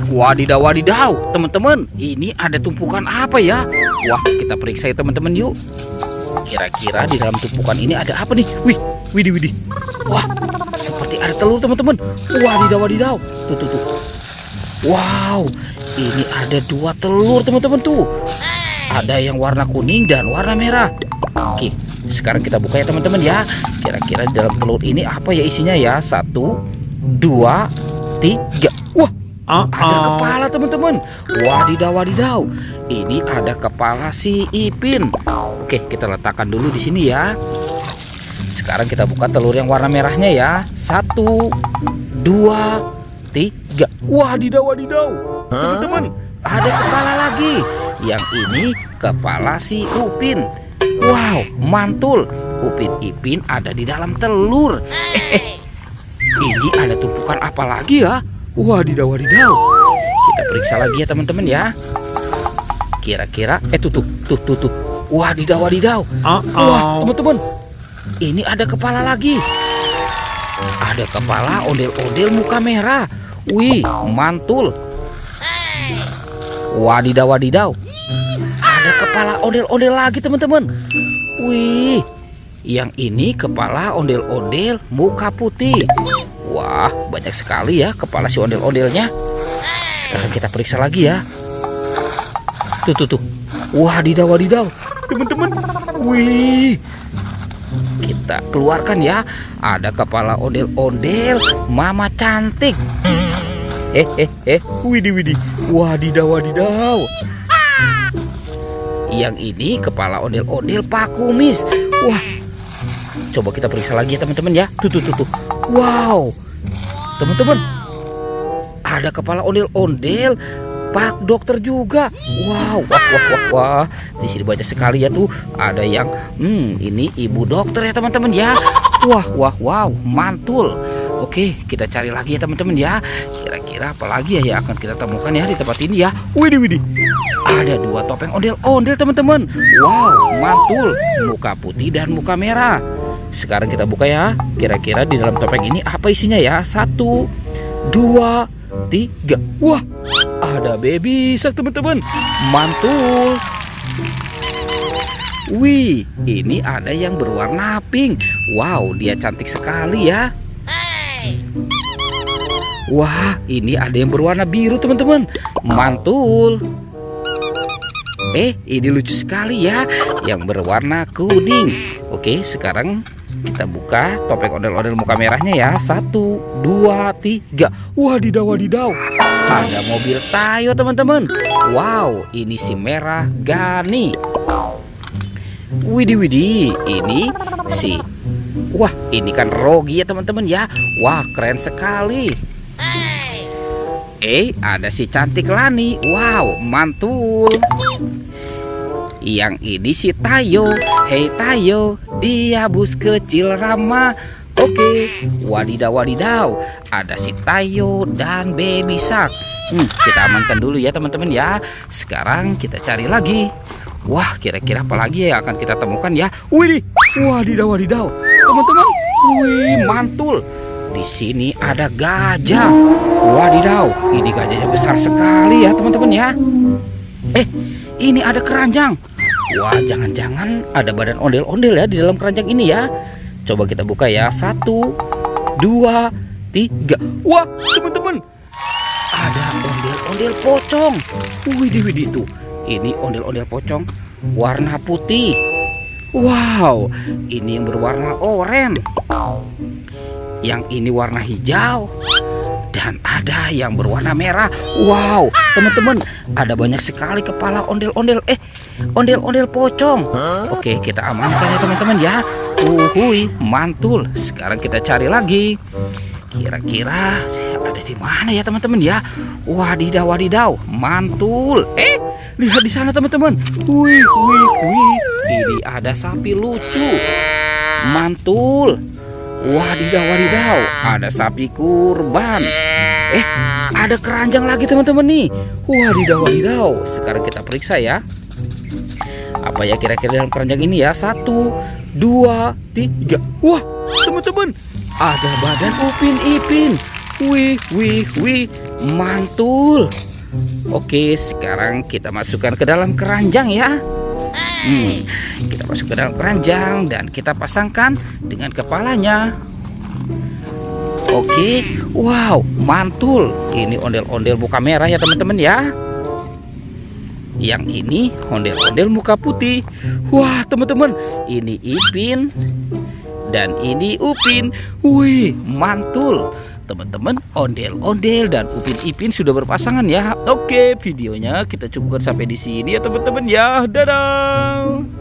Wadidaw, wadidaw, teman-teman, ini ada tumpukan apa ya? Wah, kita periksa ya teman-teman yuk. Kira-kira di dalam tumpukan ini ada apa nih? Widih, widih. Wah, seperti ada telur teman-teman. Wadidaw, wadidaw. Tuh. Wow, ini ada 2 telur teman-teman tuh. Ada yang warna kuning dan warna merah. Oke, sekarang kita buka ya teman-teman ya. Kira-kira di dalam telur ini apa ya isinya ya? 1, 2, 3. Wah, ada kepala teman-teman. Wadidaw, wadidaw. Ini ada kepala si Ipin. Oke, kita letakkan dulu di sini ya. Sekarang kita buka telur yang warna merahnya ya. 1, 2, 3. Wadidaw, wadidaw. Teman-teman, ada kepala lagi. Yang ini kepala si Upin. Wow, mantul. Upin Ipin ada di dalam telur. Ini ada tumpukan apa lagi ya? Wadidaw, wadidaw. Kita periksa lagi ya teman-teman ya. Kira-kira tuh. Wadidaw, wadidaw. Wah, teman-teman, ini ada kepala lagi. Ada kepala ondel-ondel muka merah. Wih, mantul. Wadidaw, wadidaw. Ada kepala ondel-ondel lagi teman-teman. Wih, yang ini kepala ondel-ondel muka putih. Wah, banyak sekali ya kepala si ondel-ondelnya. Sekarang kita periksa lagi ya. Tuh. Wadidaw, wadidaw. Teman-teman, wih. Kita keluarkan ya. Ada kepala ondel-ondel mama cantik. Widih. Wadidaw, wadidaw. Yang ini kepala ondel-ondel Pak Kumis. Wah, coba kita periksa lagi ya teman-teman ya. Tuh. Wow, teman-teman, ada kepala ondel-ondel Pak Dokter juga. Wow, wah. Di sini banyak sekali ya tuh. Ada yang ini Ibu Dokter ya teman-teman ya. Wow, mantul. Oke, kita cari lagi ya teman-teman ya. Kira-kira apa lagi ya yang akan kita temukan ya di tempat ini ya. Widih. Ada 2 topeng ondel-ondel teman-teman. Wow, mantul. Muka putih dan muka merah. Sekarang kita buka ya. Kira-kira di dalam topeng ini apa isinya ya? 1, 2, 3. Wah, ada baby shark teman-teman. Mantul. Wih, ini ada yang berwarna pink. Wow, dia cantik sekali ya. Wah, ini ada yang berwarna biru teman-teman. Mantul. Ini lucu sekali ya, yang berwarna kuning. Oke, sekarang kita buka topeng ondel-ondel muka merahnya ya. 1, 2, 3. Wadidaw, wadidaw. Ada mobil Tayo teman-teman. Wow, ini si merah Gani. Widih. Ini si wah, ini kan Rogi ya teman-teman ya. Wah, keren sekali. Ada si cantik Lani. Wow, mantul. Yang ini si Tayo. Hei Tayo, dia bus kecil ramah. Oke, wadidaw, wadidaw. Ada si Tayo dan baby shark. Kita amankan dulu ya teman-teman ya. Sekarang kita cari lagi. Wah, kira-kira apa lagi yang akan kita temukan ya? Widih, wadidaw, wadidaw. Teman-teman, wih, mantul. Di sini ada gajah. Wadidaw, ini gajahnya besar sekali ya teman-teman ya. Ini ada keranjang. Wah, jangan-jangan ada badan ondel-ondel ya di dalam keranjang ini ya. Coba kita buka ya. 1, 2, 3. Wah, teman-teman, ada ondel-ondel pocong. Widih tuh. Ini ondel-ondel pocong warna putih. Wow, ini yang berwarna oranye. Yang ini warna hijau. Dan ada yang berwarna merah. Wow, teman-teman, ada banyak sekali kepala ondel-ondel. Ondel-ondel pocong. Oke, kita amankan ya teman-teman ya. Mantul. Sekarang kita cari lagi. Kira-kira ada di mana ya teman-teman ya? Wadidaw, wadidaw, mantul. Lihat di sana teman-teman. Wih. Ini ada sapi lucu. Mantul. Wadidaw, wadidaw, ada sapi kurban. Ada keranjang lagi teman-teman nih. Wadidaw, wadidaw. Sekarang kita periksa ya. Apa ya kira-kira dalam keranjang ini ya? 1, 2, 3. Wah, teman-teman, ada badan Upin Ipin. Wih. mantul. Oke, sekarang kita masukkan ke dalam keranjang ya. Kita masuk ke dalam keranjang dan kita pasangkan dengan kepalanya. Oke, wow, mantul. Ini ondel-ondel muka merah ya teman-teman ya. Yang ini ondel-ondel muka putih. Wah teman-teman, ini Ipin dan ini Upin. Wih, mantul. Teman-teman, ondel-ondel dan Upin Ipin sudah berpasangan ya. Oke, videonya kita cukupkan sampai di sini ya teman-teman ya. Dadah.